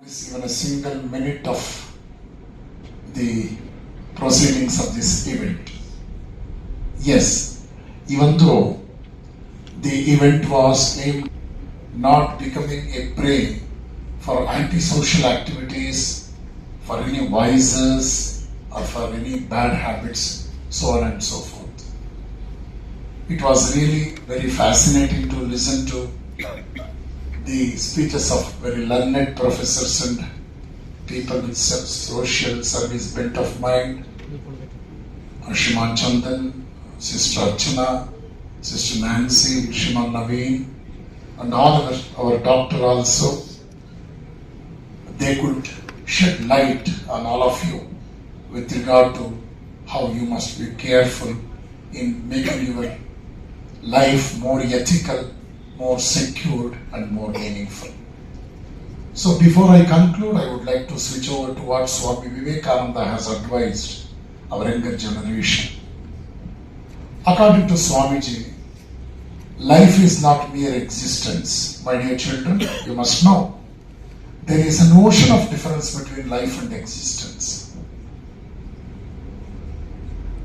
Is even a single minute of the proceedings of this event. Yes, even though the event was aimed not becoming a prey for antisocial activities, for any vices or for any bad habits, so on and so forth. It was really very fascinating to listen to the speeches of very learned professors and people with social service bent of mind. Shriman Chandan, Sister Archana, Sister Nancy, Shriman Naveen, and all our doctor also. They could shed light on all of you with regard to how you must be careful in making your life more ethical, more secured and more meaningful. So before I conclude, I would like to switch over to what Swami Vivekananda has advised our younger generation. According to Swamiji, life is not mere existence. My dear children, you must know there is an ocean of difference between life and existence.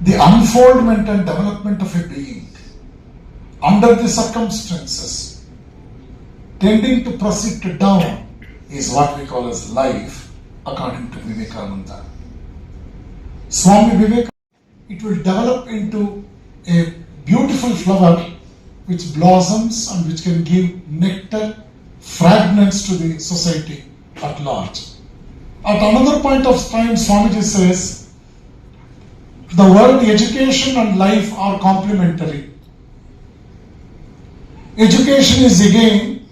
The unfoldment and development of a being under the circumstances tending to proceed down is what we call as life, according to Vivekananda. Swami Vivekananda, it will develop into a beautiful flower which blossoms and which can give nectar, fragrance to the society at large. At another point of time, Swamiji says, the word education and life are complementary. Education is again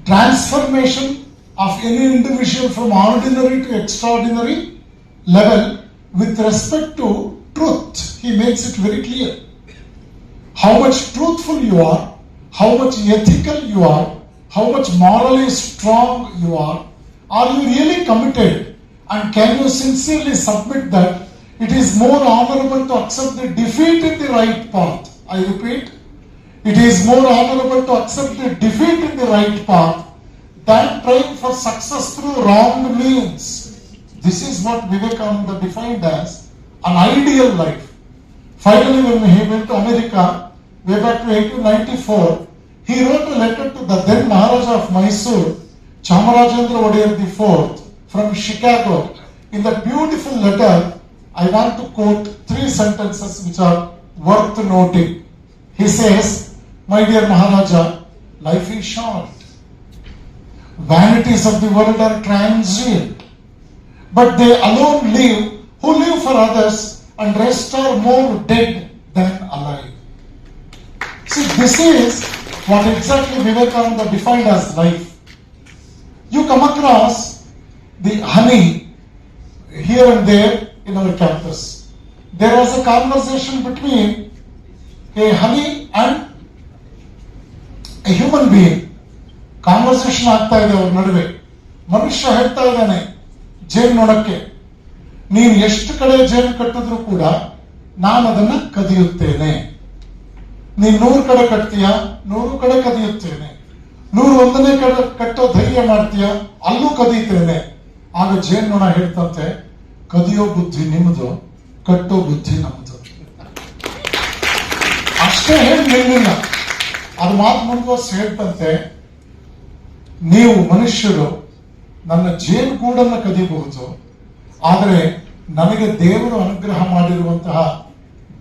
transformation of any individual from ordinary to extraordinary level with respect to truth. He makes it very clear. How much truthful you are, how much ethical you are, how much morally strong you are you really committed, and can you sincerely submit that it is more honorable to accept the defeat in the right path? I repeat, it is more honorable to accept the defeat in the right path than trying for success through wrong means. This is what Vivekananda defined as an ideal life. Finally, when he went to America, way back to 1894, he wrote a letter to the then Maharaja of Mysore, Chamarajendra Wadiyar IV, from Chicago. In that beautiful letter, I want to quote 3 sentences which are worth noting. He says, "My dear Maharaja, life is short. Vanities of the world are transient, but they alone live who live for others, and rest are more dead than alive." See, this is what exactly Vivekananda defined as life. You come across the honey here and there in our campus. There was a conversation between a honey and a human being. Conversation ಆಗ್ತಾ ಇದೆ ಅವ್ರ ನಡುವೆ. ಮನುಷ್ಯ ಹೇಳ್ತಾ ಇದ್ದಾನೆ ಜೇನು ನೊಣಕ್ಕೆ, ನೀನು ಎಷ್ಟು ಕಡೆ ಜೇನು ಕಟ್ಟಿದ್ರು ಕೂಡ ನಾನು ಅದನ್ನ ಕದಿಯುತ್ತೇನೆ. ನೀನ್ 100 ಕಡೆ ಕಟ್ತೀಯ, 100 ಕಡೆ ಕದಿಯುತ್ತೇನೆ. 101ನೇ ಕಡೆ ಕಟ್ಟೋ ಧೈರ್ಯ ಮಾಡ್ತೀಯ, ಅಲ್ಲೂ ಕದೀತೇನೆ. ಆಗ ಜೇನು ನೊಣ ಹೇಳ್ತಂತೆ, ಕದಿಯೋ ಬುದ್ಧಿ ನಿಮ್ದು, ಕಟ್ಟೋ ಬುದ್ಧಿ ನಮ್ದು. ಅಷ್ಟೇ ಹೇಳಿ ನಿಲ್ಲಿಲ್ಲ. ಅದು ಮಾತು ಮುಂದುವರ್ಸಿ ಹೇಳ್ತಂತೆ, ನೀವು ಮನುಷ್ಯರು ನನ್ನ ಜೇನು ಗೂಡನ್ನು ಕದಿಯಬಹುದು, ಆದರೆ ನನಗೆ ದೇವರು ಅನುಗ್ರಹ ಮಾಡಿರುವಂತಹ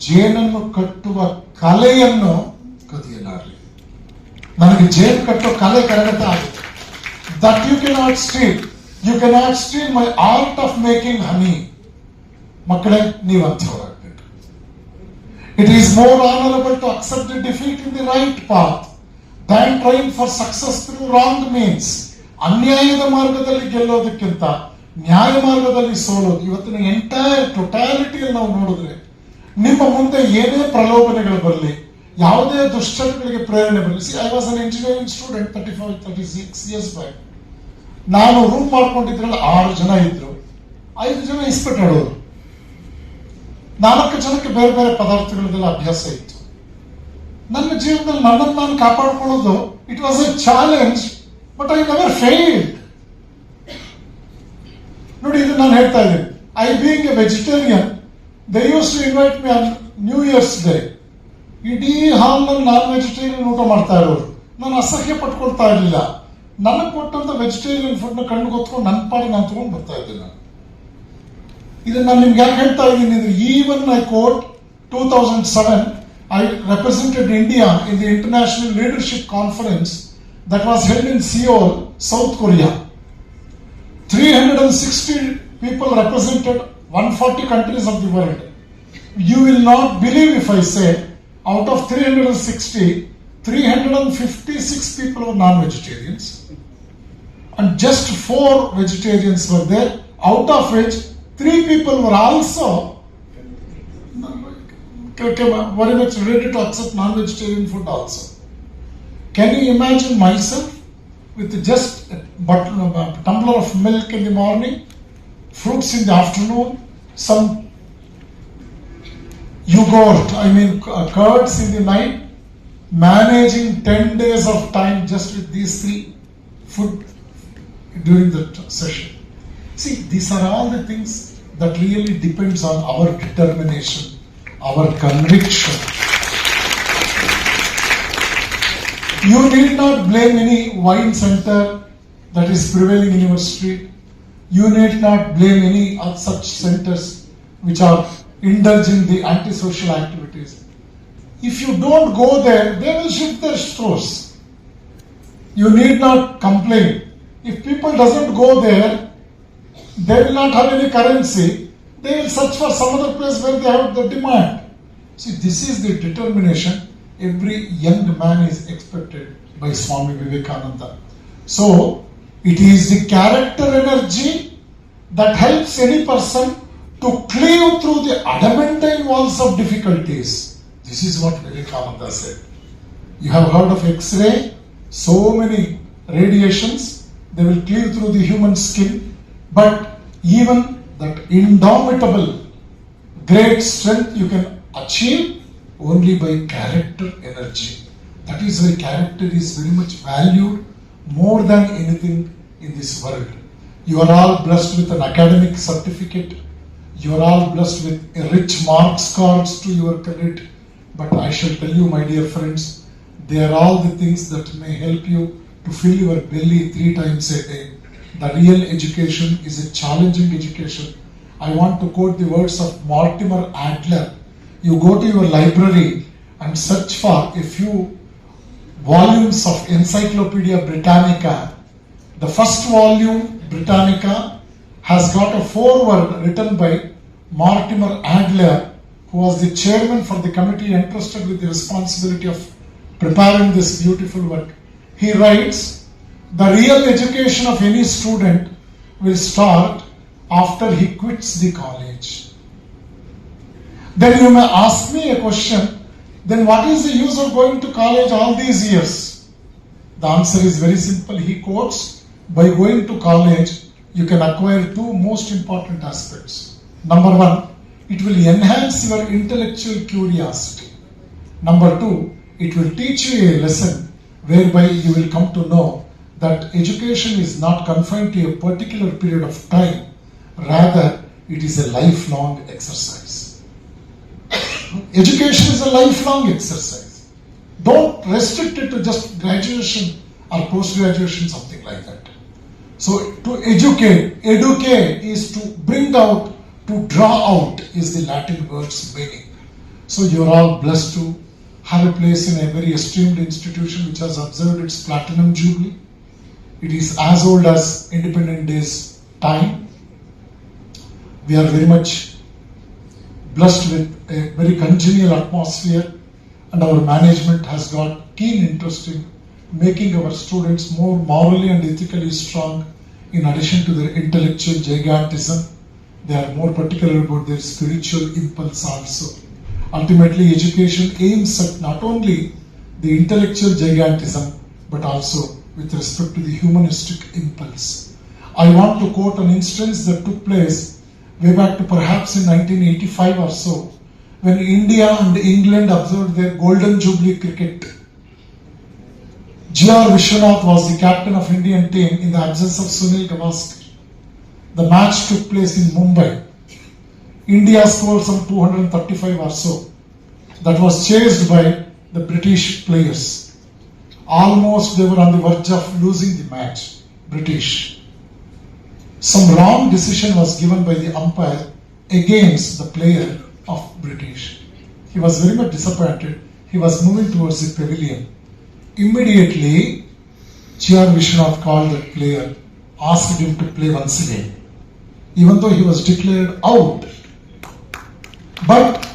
ಜೇನನ್ನು ಕಟ್ಟುವ ಕಲೆಯನ್ನು ಕದಿಯಲಾರಲಿ. ನನಗೆ ಜೇನು ಕಟ್ಟೋ ಕಲೆ ಕರಗತ ಆಗಿದೆ. That you cannot steal. You cannot steal my art of making honey. ಮಕ್ಕಳೇ, ನೀವು ಅಂಥವರಾಗಬೇಕು. It is more honourable to accept the defeat in the right path than trying for success through wrong means. ಅನ್ಯಾಯದ ಮಾರ್ಗದಲ್ಲಿ ಗೆಲ್ಲೋದಕ್ಕಿಂತ ನ್ಯಾಯ ಮಾರ್ಗದಲ್ಲಿ ಸೋಲೋದು. ಇವತ್ತಿನ entire ಟೊಟಾಲಿಟಿಯಲ್ಲಿ ನಾವು ನೋಡಿದ್ರೆ, ನಿಮ್ಮ ಮುಂದೆ ಏನೇ ಪ್ರಲೋಭನೆಗಳು ಬರಲಿ, ಯಾವುದೇ ದುಶ್ಚಟಗಳಿಗೆ ಪ್ರೇರಣೆ ಬರಲಿ. I was an engineering student 35-36 years back. ನಾನು ರೂಮ್ ಮಾಡ್ಕೊಂಡಿದ್ರಲ್ಲಿ 6 ಜನ ಇದ್ರು. 5 ಜನ ಇಸ್ಪೆಟ್ ಆಡೋರು, 4 ಜನಕ್ಕೆ ಬೇರೆ ಬೇರೆ ಪದಾರ್ಥಗಳದೆಲ್ಲ ಅಭ್ಯಾಸ ಇತ್ತು. ನನ್ನ ಜೀವನದಲ್ಲಿ ನನ್ನನ್ನು ನಾನು ಕಾಪಾಡಿಕೊಳ್ಳೋದು, it was a challenge, but I never failed. ಹೇಳ್ತಾ ಇದ್ದೀನಿ. I being a vegetarian, they used to invite me on new year's day. ಇಡೀ ಹಾಲ್ನಲ್ಲಿ ನಾನ್ ವೆಜಿಟೇರಿಯನ್ ಊಟ ಮಾಡ್ತಾ ಇರೋರು. ನಾನು ಅಸಹ್ಯ ಪಟ್ಕೊಳ್ತಾ ಇರಲಿಲ್ಲ. ನನಗೆ ಕೊಟ್ಟಂತ ವೆಜಿಟೇರಿಯನ್ ಫುಡ್ನ ಕಣ್ಣು ಗೊತ್ಕೊಂಡು ನನ್ನ ಪಾಡಿ ನಾನು ತಗೊಂಡು ಬರ್ತಾ ಇದ್ದೆ. ನಾನು ಇದನ್ನ ನಾನು ನಿಮ್ಗೆ ಯಾಕೆ ಹೇಳ್ತಾ ಇದ್ದೀನಿ ಅಂದ್ರೆ, even I quote 2007 I represented India in the International Leadership Conference that was held in Seoul, South Korea. 360 people represented 140 countries of the world. You will not believe if I say, out of 360, 356 people were non-vegetarians. And just 4 vegetarians were there, out of which 3 people were also very much ready to accept non-vegetarian food also. Can you imagine myself with just a tumbler of milk in the morning, fruits in the afternoon, some yogurt, curds in the night, managing 10 days of time just with these 3 food during the session. See, these are all the things that really depends on our determination, our conviction. You need not blame any wine center that is prevailing in your street. You need not blame any such centers which are indulging the antisocial activities. If you don't go there, they will shift their stores. You need not complain. If people doesn't go there, they will not have any currency. They will search for some other place where they have the demand. See, this is the determination every young man is expected by Swami Vivekananda. So, it is the character energy that helps any person to cleave through the adamantine walls of difficulties. This is what Vivekananda said. You have heard of X-ray? So many radiations, they will cleave through the human skin. But even that indomitable great strength you can achieve only by character energy. That is why character is very much valued more than anything in this world. You are all blessed with an academic certificate. You are all blessed with a rich marks cards to your credit. But I shall tell you, my dear friends, they are all the things that may help you to fill your belly 3 times a day. The real education is a challenging education. I want to quote the words of Mortimer Adler. You go to your library and search for a few volumes of Encyclopedia Britannica. The first volume, Britannica, has got a foreword written by Mortimer Adler, who was the chairman for the committee entrusted with the responsibility of preparing this beautiful work. He writes, the real education of any student will start after he quits the college. Then you may ask me a question, then what is the use of going to college all these years? The answer is very simple. He quotes, by going to college, you can acquire 2 most important aspects. Number 1, it will enhance your intellectual curiosity. Number 2, it will teach you a lesson whereby you will come to know that education is not confined to a particular period of time. Rather, it is a lifelong exercise. Education is a lifelong exercise. Don't restrict it to just graduation or post-graduation, something like that. So, to educate is to bring out, to draw out is the Latin word's meaning. So, you are all blessed to have a place in a very esteemed institution which has observed its platinum jubilee. It is as old as Independence Day's time. We are very much blessed with a very congenial atmosphere, and our management has got keen interest in making our students more morally and ethically strong in addition to their intellectual gigantism. They are more particular about their spiritual impulse also. Ultimately, education aims at not only the intellectual gigantism but also with respect to the humanistic impulse. I want to quote an instance that took place way back to perhaps in 1985 or so, when India and England observed their Golden Jubilee cricket. G.R. Vishwanath was the captain of Indian team in the absence of Sunil Gavaskar. The match took place in Mumbai. India scored some 235 or so. That was chased by the British players. Almost they were on the verge of losing the match. British. Some wrong decision was given by the umpire against the player of British. He was very much disappointed. He was moving towards the pavilion. Immediately, G.R. Vishwanath called that player, asked him to play once again, even though he was declared out. But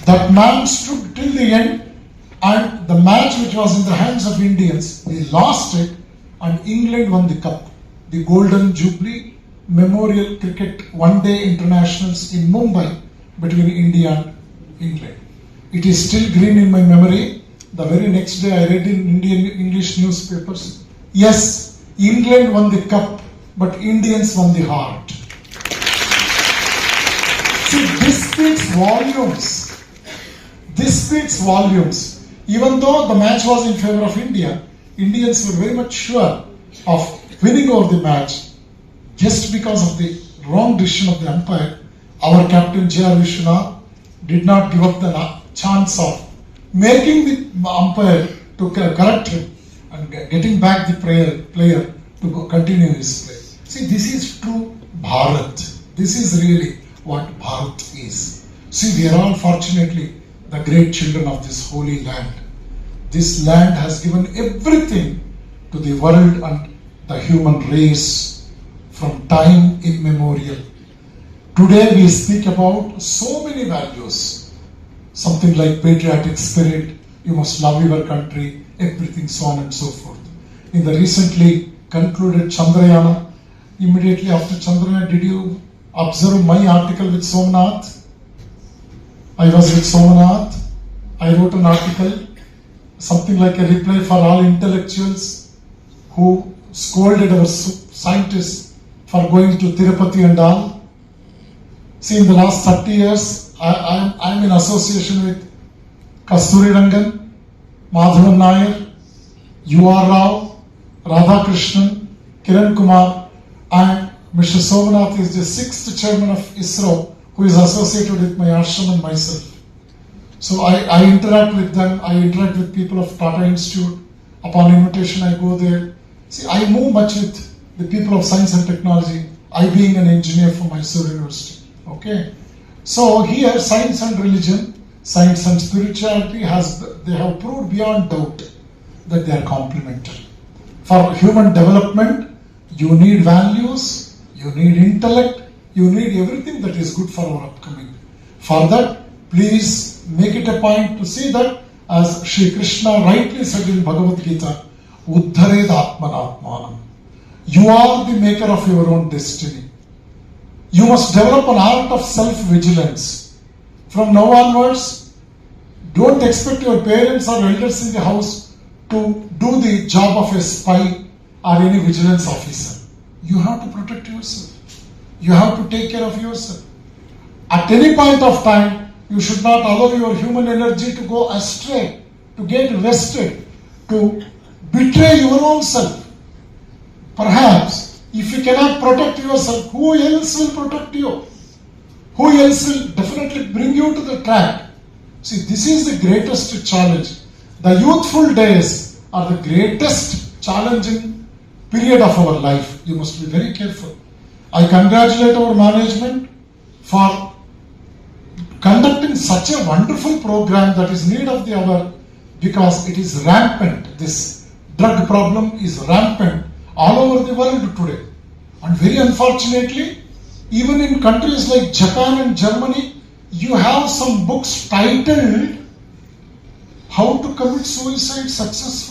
that man stood till the end, and the match which was in the hands of Indians, they lost it, and England won the cup. The Golden Jubilee Memorial Cricket One-Day Internationals in Mumbai between India and England. It is still green in my memory. The very next day I read in Indian English newspapers, yes, England won the cup, but Indians won the heart. See, this speaks volumes. This speaks volumes. Even though the match was in favor of India, Indians were very much sure of winning over the match. Just because of the wrong decision of the umpire, our captain G.R. Vishwanath did not give up the chance of making the umpire to correct him and getting back the player to continue his play. See, this is true Bharat. This is really what Bharat is. See, we are all fortunately the great children of this holy land. This land has given everything to the world and the human race from time immemorial. Today we speak about so many values. Something like patriotic spirit, you must love your country, everything, so on and so forth. In the recently concluded Chandrayana, immediately after Chandrayana, did you observe my article with Somnath? I was with Somnath. I wrote an article, something like a reply for all intellectuals who scolded our scientists for going to Tirupati and all. See, in the last 30 years, I'm in association with Kasturi Rangan, Madhavan Nair, U.R. Rao, Radhakrishnan, Kiran Kumar, and Mr. Somnath is the 6th chairman of ISRO who is associated with my ashram and myself. So I interact with them, I interact with people of Tata Institute. Upon invitation, I go there. See, I move much with the people of science and technology, I being an engineer from Mysore University. Okay. So here, science and religion, science and spirituality they have proved beyond doubt that they are complementary. For human development, you need values, you need intellect, you need everything that is good for our upcoming. For that, please make it a point to see that, as Sri Krishna rightly said in Bhagavad Gita, Uddhared Atmanatmanam. You are the maker of your own destiny. You must develop an art of self-vigilance. From now onwards, don't expect your parents or elders in the house to do the job of a spy or any vigilance officer. You have to protect yourself. You have to take care of yourself. At any point of time, you should not allow your human energy to go astray, to get rested, to betray your own self. Perhaps, if you cannot protect yourself, who else will protect you? Who else will definitely bring you to the track? See, this is the greatest challenge. The youthful days are the greatest challenging period of our life. You must be very careful. I congratulate our management for conducting such a wonderful program that is need of the hour, because it is rampant. This drug problem is rampant all over the world today. And very unfortunately, even in countries like Japan and Germany, you have some books titled How to Commit Suicide Successfully.